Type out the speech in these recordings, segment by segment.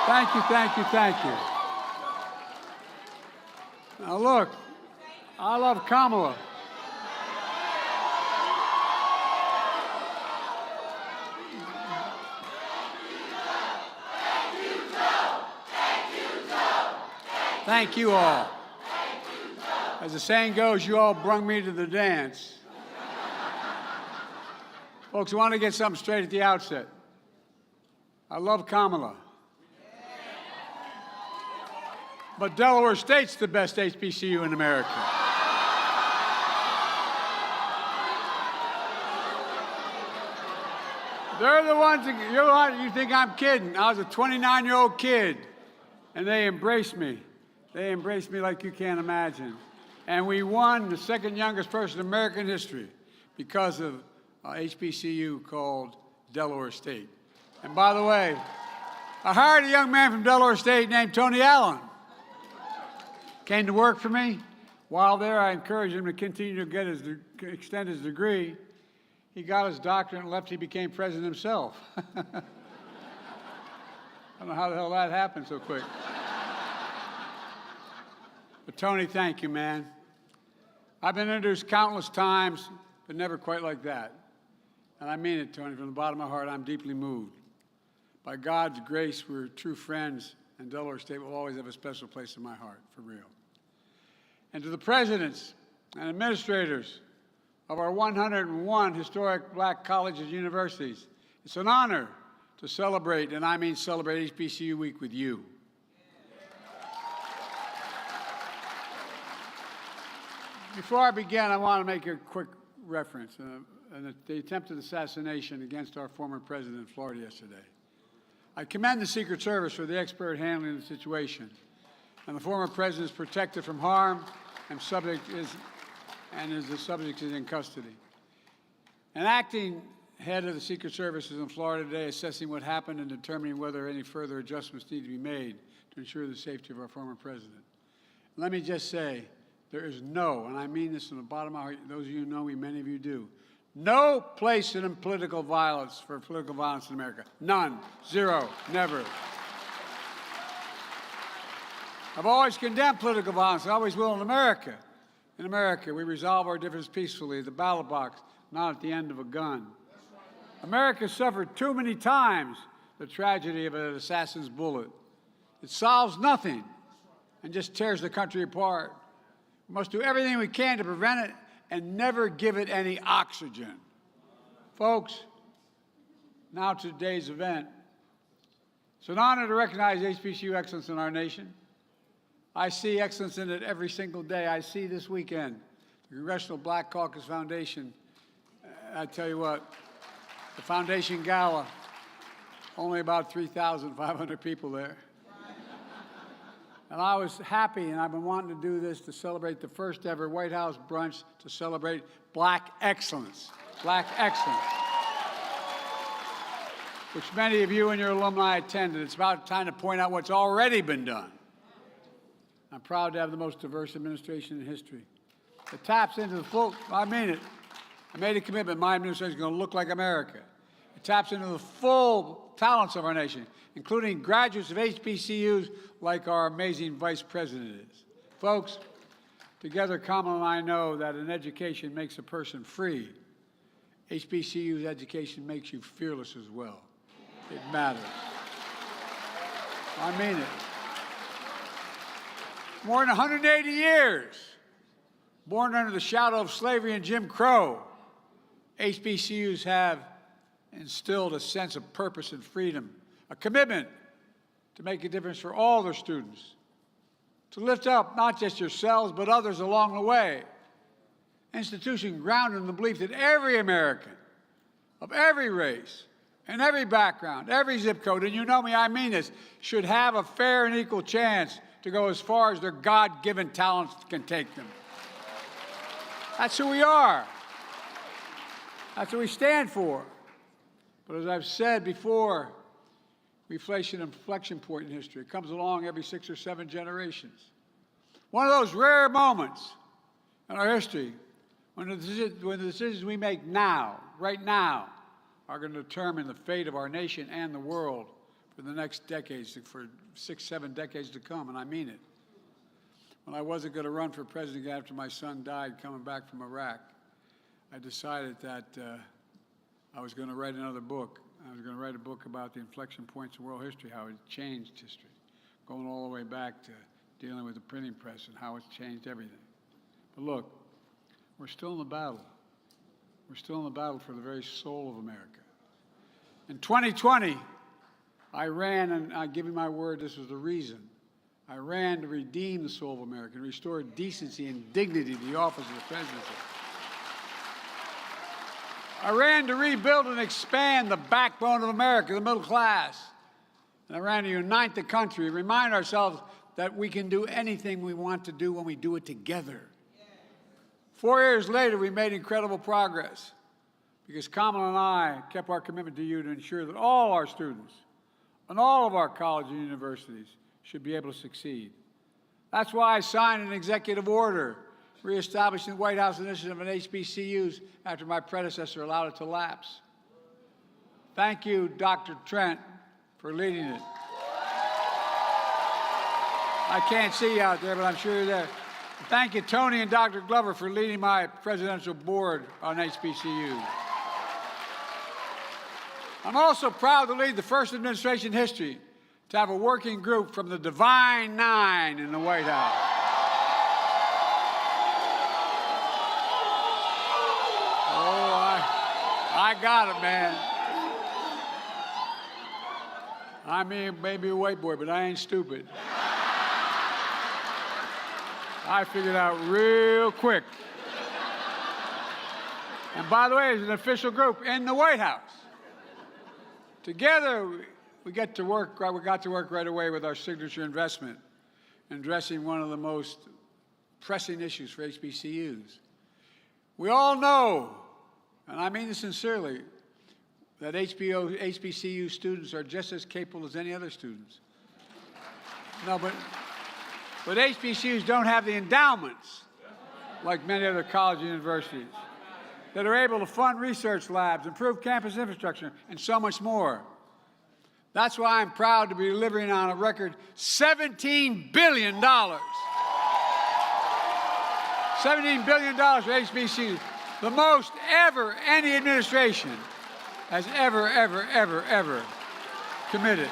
Thank you, thank you, thank you. Now look, I love Kamala. Thank you all. As the saying goes, you all brung me to the dance. Folks, I want to get something straight at the outset. I love Kamala. But Delaware State's the best HBCU in America. They're the ones that, you think I'm kidding. I was a 29-year-old kid, and they embraced me. They embraced me like you can't imagine. And we won the second youngest person in American history because of HBCU called Delaware State. And by the way, I hired a young man from Delaware State named Tony Allen. Came to work for me. While there, I encouraged him to continue to extend his degree. He got his doctorate and left. He became president himself. I don't know how the hell that happened so quick. But Tony, thank you, man. I've been introduced countless times, but never quite like that. And I mean it, Tony, from the bottom of my heart, I'm deeply moved. By God's grace, we're true friends, and Delaware State will always have a special place in my heart, for real. And to the presidents and administrators of our 101 historic black colleges and universities, it's an honor to celebrate, and I mean celebrate HBCU Week with you. Before I begin, I want to make a quick reference. The attempted assassination against our former president in Florida yesterday. I commend the Secret Service for the expert handling of the situation. And the former president is protected from harm, and the subject is in custody. An acting head of the Secret Service is in Florida today assessing what happened and determining whether any further adjustments need to be made to ensure the safety of our former president. Let me just say, there is no, and I mean this from the bottom of my heart, those of you who know me, many of you do, no place in political violence for political violence in America. None. Zero. Never. I've always condemned political violence. I always will in America. In America, we resolve our differences peacefully at the ballot box, not at the end of a gun. America suffered too many times the tragedy of an assassin's bullet. It solves nothing and just tears the country apart. We must do everything we can to prevent it and never give it any oxygen. Folks, now to today's event. It's an honor to recognize HBCU excellence in our nation. I see excellence in it every single day. I see this weekend the Congressional Black Caucus Foundation. I tell you what, the foundation gala, only about 3,500 people there. And I was happy, and I've been wanting to do this to celebrate the first ever White House brunch to celebrate black excellence. Black excellence. Which many of you and your alumni attended. It's about time to point out what's already been done. I'm proud to have the most diverse administration in history. It taps into the full, I mean it. I made a commitment my administration is going to look like America. It taps into the full talents of our nation, including graduates of HBCUs like our amazing Vice President is. Folks, together, Kamala and I know that an education makes a person free. HBCU's education makes you fearless as well. It matters. I mean it. More than 180 years, born under the shadow of slavery and Jim Crow, HBCUs have instilled a sense of purpose and freedom, a commitment to make a difference for all their students, to lift up not just yourselves, but others along the way. An institution grounded in the belief that every American, of every race, and every background, every zip code, and you know me, I mean this, should have a fair and equal chance to go as far as their God-given talents can take them. That's who we are. That's what we stand for. But as I've said before, we face an inflection point in history. It comes along every 6 or 7 generations. One of those rare moments in our history when the decisions we make now, right now, are going to determine the fate of our nation and the world for the next decades, for 6, 7 decades to come, and I mean it. When I wasn't going to run for president after my son died coming back from Iraq, I decided that I was going to write another book. I was going to write a book about the inflection points in world history, how it changed history, going all the way back to dealing with the printing press and how it's changed everything. But look, we're still in the battle. We're still in the battle for the very soul of America. In 2020, I ran, and I give you my word, this was the reason. I ran to redeem the soul of America, and restore decency and dignity to the office of the presidency. I ran to rebuild and expand the backbone of America, the middle class. And I ran to unite the country, remind ourselves that we can do anything we want to do when we do it together. 4 years later, we made incredible progress because Kamala and I kept our commitment to you to ensure that all our students and all of our colleges and universities should be able to succeed. That's why I signed an executive order reestablishing the White House initiative on HBCUs after my predecessor allowed it to lapse. Thank you, Dr. Trent, for leading it. I can't see you out there, but I'm sure you're there. Thank you, Tony and Dr. Glover, for leading my presidential board on HBCUs. I'm also proud to lead the first administration in history to have a working group from the Divine Nine in the White House. Oh, I got it, man. I mean, maybe a white boy, but I ain't stupid. I figured out real quick. And by the way, it's an official group in the White House. Together, we got to work right away with our signature investment in addressing one of the most pressing issues for HBCUs. We all know, and I mean this sincerely, that HBCU students are just as capable as any other students. No, but HBCUs don't have the endowments like many other colleges and universities that are able to fund research labs, improve campus infrastructure, and so much more. That's why I'm proud to be delivering on a record $17 billion. $17 billion for HBCUs, the most ever any administration has ever committed.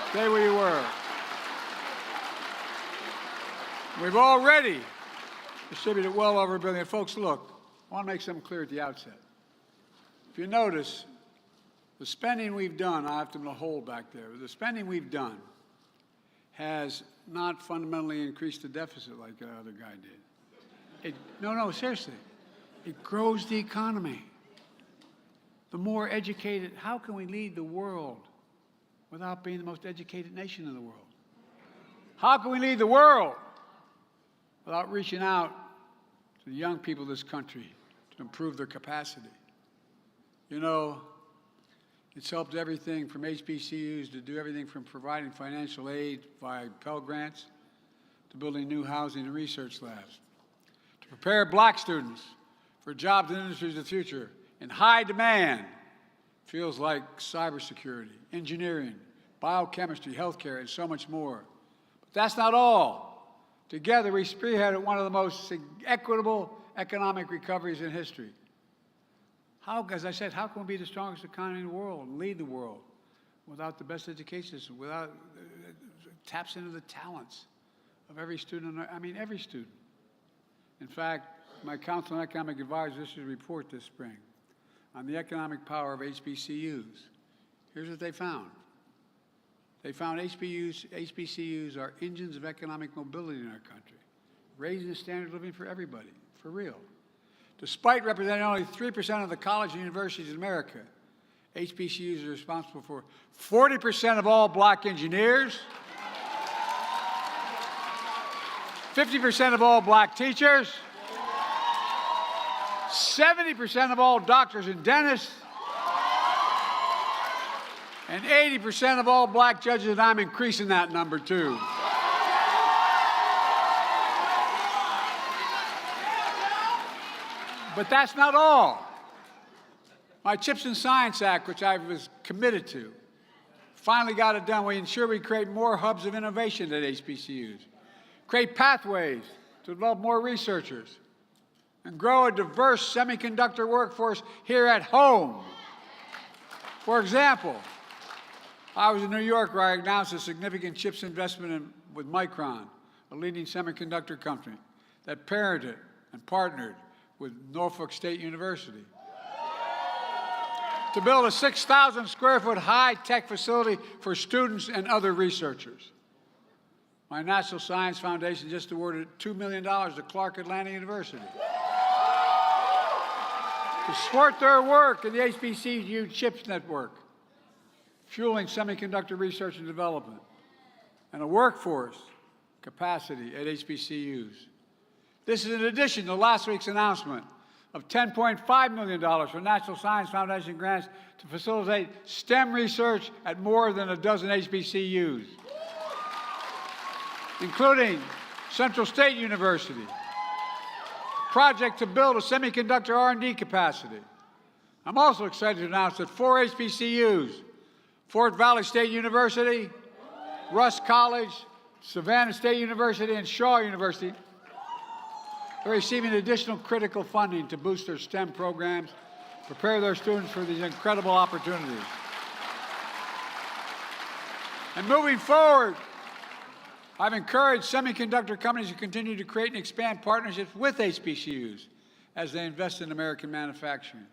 Stay where you were. We've already distributed well over $1 billion. Folks, look, I want to make something clear at the outset. If you notice, the spending we've done, I have to hold back there, the spending we've done has not fundamentally increased the deficit like the other guy did. No, seriously. It grows the economy. The more educated, how can we lead the world without being the most educated nation in the world? How can we lead the world without reaching out to the young people of this country to improve their capacity? You know, it's helped everything from HBCUs to do everything from providing financial aid via Pell Grants to building new housing and research labs, to prepare black students for jobs and industries of the future in high demand fields like cybersecurity, engineering, biochemistry, healthcare, and so much more. But that's not all. Together, we spearheaded one of the most equitable economic recoveries in history. How, as I said, how can we be the strongest economy in the world and lead the world without the best education system, without taps into the talents of every student, every student. In fact, my Council on Economic Advisors issued a report this spring on the economic power of HBCUs. Here's what they found. They found HBCUs are engines of economic mobility in our country, raising the standard of living for everybody, for real. Despite representing only 3% of the colleges and universities in America, HBCUs are responsible for 40% of all black engineers, 50% of all black teachers, 70% of all doctors and dentists, And 80% of all black judges, and I'm increasing that number too. But that's not all. My CHIPS and Science Act, which I was committed to, finally got it done. We ensure we create more hubs of innovation at HBCUs, create pathways to develop more researchers, and grow a diverse semiconductor workforce here at home. For example, I was in New York where I announced a significant CHIPS investment with Micron, a leading semiconductor company that parented and partnered with Norfolk State University to build a 6,000 square foot high-tech facility for students and other researchers. My National Science Foundation just awarded $2 million to Clark Atlanta University to support their work in the HBCU CHIPS network, fueling semiconductor research and development, and a workforce capacity at HBCUs. This is in addition to last week's announcement of $10.5 million for National Science Foundation grants to facilitate STEM research at more than a dozen HBCUs, including Central State University, a project to build a semiconductor R&D capacity. I'm also excited to announce that 4 HBCUs, Fort Valley State University, Rusk College, Savannah State University, and Shaw University, are receiving additional critical funding to boost their STEM programs, prepare their students for these incredible opportunities. And moving forward, I've encouraged semiconductor companies to continue to create and expand partnerships with HBCUs as they invest in American manufacturing.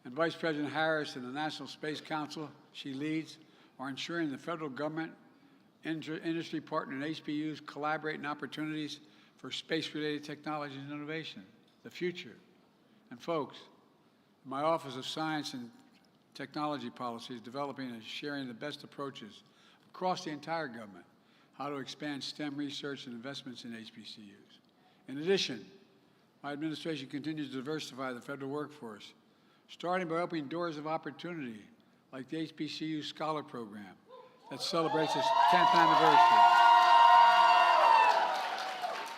And Vice President Harris and the National Space Council she leads are ensuring the federal government, industry partner, and HBCUs collaborate in opportunities for space-related technologies and innovation, the future. And folks, my Office of Science and Technology Policy is developing and sharing the best approaches across the entire government, how to expand STEM research and investments in HBCUs. In addition, my administration continues to diversify the federal workforce, starting by opening doors of opportunity like the HBCU Scholar Program that celebrates its 10th anniversary.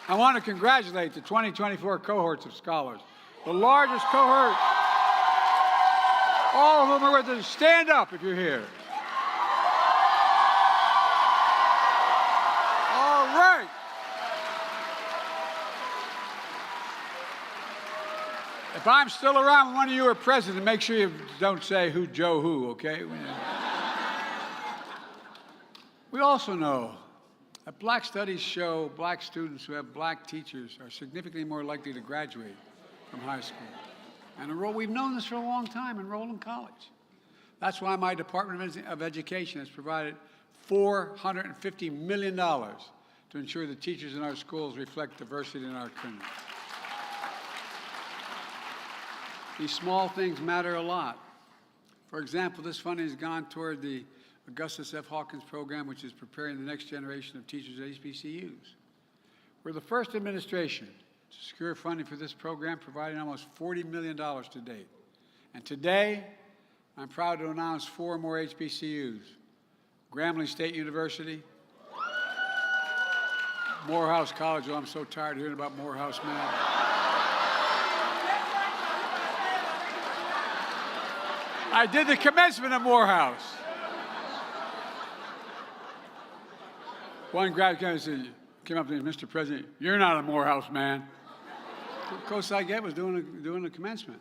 I want to congratulate the 2024 cohorts of scholars, the largest cohort, all of whom are with us. Stand up if you're here. All right. If I'm still around when one of you are president, make sure you don't say who Joe who, okay? We also know that black studies show black students who have black teachers are significantly more likely to graduate from high school and enroll. We've known this for a long time, enroll in college. That's why my Department of Education has provided $450 million to ensure the teachers in our schools reflect diversity in our community. These small things matter a lot. For example, this funding has gone toward the Augustus F. Hawkins program, which is preparing the next generation of teachers at HBCUs. We're the first administration to secure funding for this program, providing almost $40 million to date. And today, I'm proud to announce 4 more HBCUs: Grambling State University, Morehouse College. Oh, I'm so tired of hearing about Morehouse, man. I did the commencement at Morehouse. One graduate came up to me, Mr. President, you're not a Morehouse man. The closest I get was doing the commencement.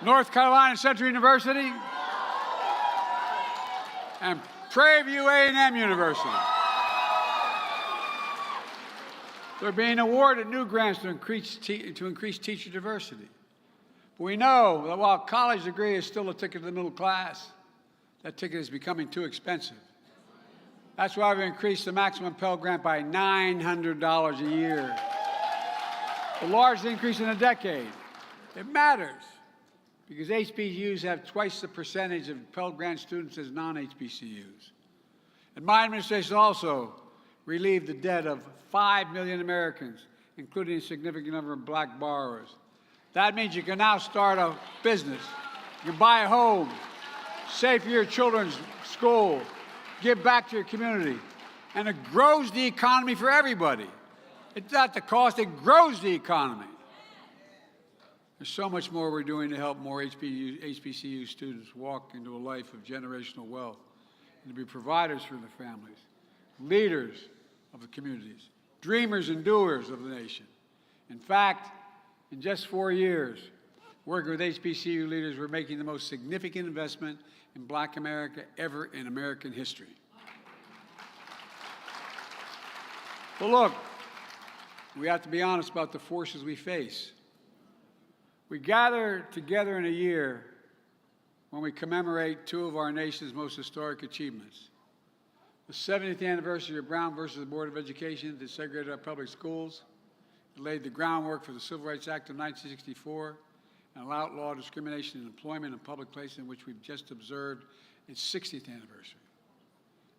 North Carolina Central University and Prairie View A&M University. They're being awarded new grants to increase teacher diversity. But we know that while a college degree is still a ticket to the middle class, that ticket is becoming too expensive. That's why we've increased the maximum Pell Grant by $900 a year, the largest increase in a decade. It matters because HBCUs have twice the percentage of Pell Grant students as non-HBCUs. And my administration also relieved the debt of 5 million Americans, including a significant number of black borrowers. That means you can now start a business, you can buy a home, save for your children's school, give back to your community. And it grows the economy for everybody. It's not the cost, it grows the economy. There's so much more we're doing to help more HBCU students walk into a life of generational wealth and to be providers for their families, leaders of the communities, dreamers and doers of the nation. In fact, in just 4 years, working with HBCU leaders, we're making the most significant investment in Black America ever in American history. But look, we have to be honest about the forces we face. We gather together in a year when we commemorate two of our nation's most historic achievements. The 70th anniversary of Brown versus the Board of Education that segregated our public schools. It laid the groundwork for the Civil Rights Act of 1964 and outlawed discrimination in employment and public places, in which we've just observed its 60th anniversary.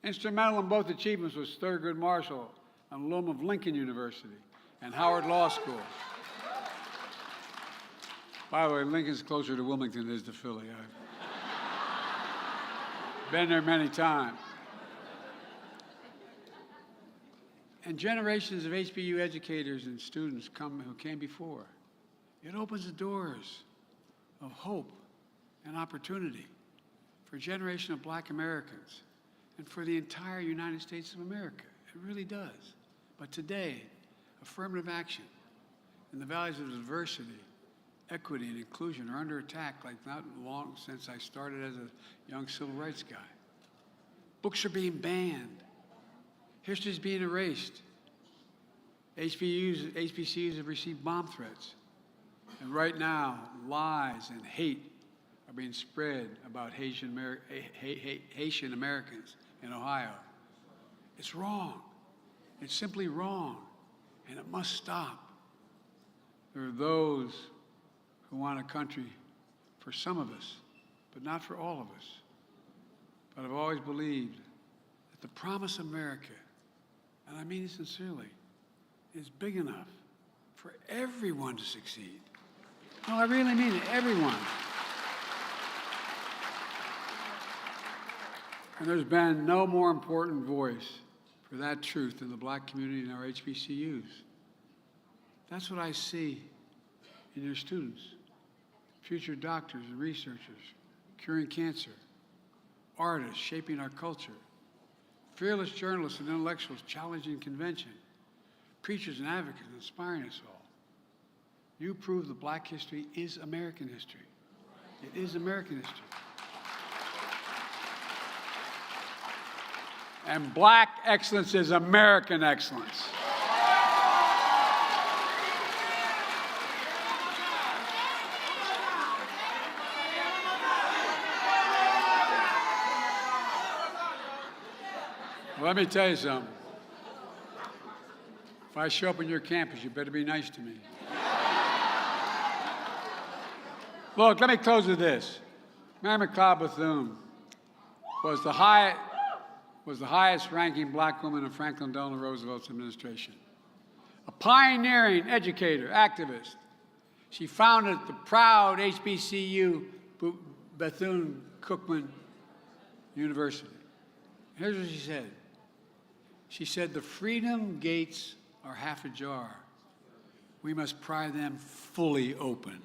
Instrumental in both achievements was Thurgood Marshall, an alum of Lincoln University and Howard Law School. By the way, Lincoln's closer to Wilmington than it is to Philly. I've been there many times. And generations of HBCU educators and students who came before. It opens the doors of hope and opportunity for a generation of Black Americans and for the entire United States of America. It really does. But today, affirmative action and the values of diversity, equity, and inclusion are under attack like not long since I started as a young civil rights guy. Books are being banned. History is being erased. HBCUs have received bomb threats. And right now, lies and hate are being spread about Haitian Americans in Ohio. It's wrong. It's simply wrong, and it must stop. There are those who want a country for some of us, but not for all of us. But I've always believed that the promise of America, and I mean it sincerely, is big enough for everyone to succeed. No, I really mean it, everyone. And there's been no more important voice for that truth than the Black community in our HBCUs. That's what I see in your students, future doctors and researchers, curing cancer, artists shaping our culture, fearless journalists and intellectuals challenging convention, preachers and advocates inspiring us all. You prove that Black history is American history. It is American history. And Black excellence is American excellence. Well, let me tell you something. If I show up on your campus, you better be nice to me. Look, let me close with this. Mary McLeod Bethune was the highest-ranking Black woman in Franklin Delano Roosevelt's administration. A pioneering educator, activist. She founded the proud HBCU Bethune-Cookman University. Here's what she said. She said, "The freedom gates are half ajar. We must pry them fully open."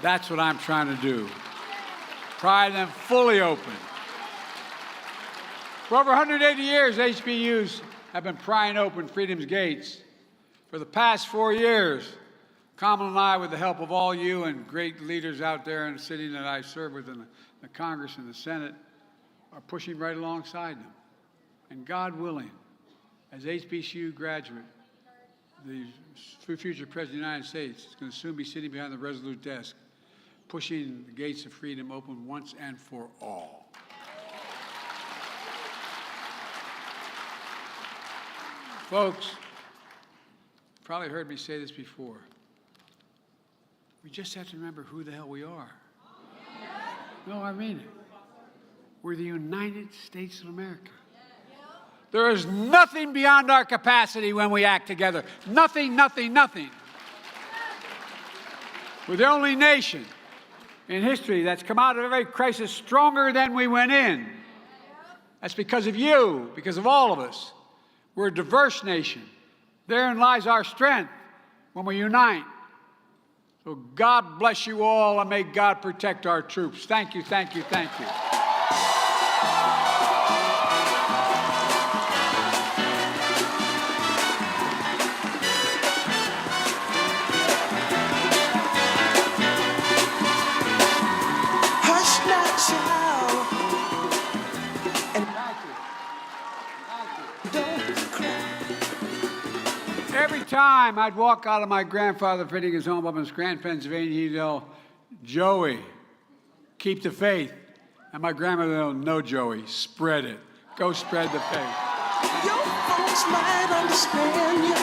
That's what I'm trying to do. Pry them fully open. For over 180 years, HBCUs have been prying open freedom's gates. For the past 4 years, Kamala and I, with the help of all you and great leaders out there in the city that I serve with in the Congress and the Senate, are pushing right alongside them. And God willing, as HBCU graduate, the future President of the United States is going to soon be sitting behind the Resolute desk, pushing the gates of freedom open once and for all. Folks, you've probably heard me say this before. We just have to remember who the hell we are. No, I mean it. We're the United States of America. There is nothing beyond our capacity when we act together. Nothing, nothing, nothing. We're the only nation in history that's come out of every crisis stronger than we went in. That's because of you, because of all of us. We're a diverse nation. Therein lies our strength when we unite. So God bless you all, and may God protect our troops. Thank you, thank you, thank you. Hush now, child, and don't cry. Every time I'd walk out of my grandfather Finnegan's home up in Scranton, Pennsylvania, he'd yell, "Joey, keep the faith." And my grandmother would yell, "No, Joey, spread it. Go spread the faith." Your folks might understand you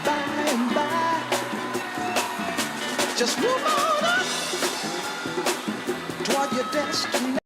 by and by. Just move on up toward your destiny.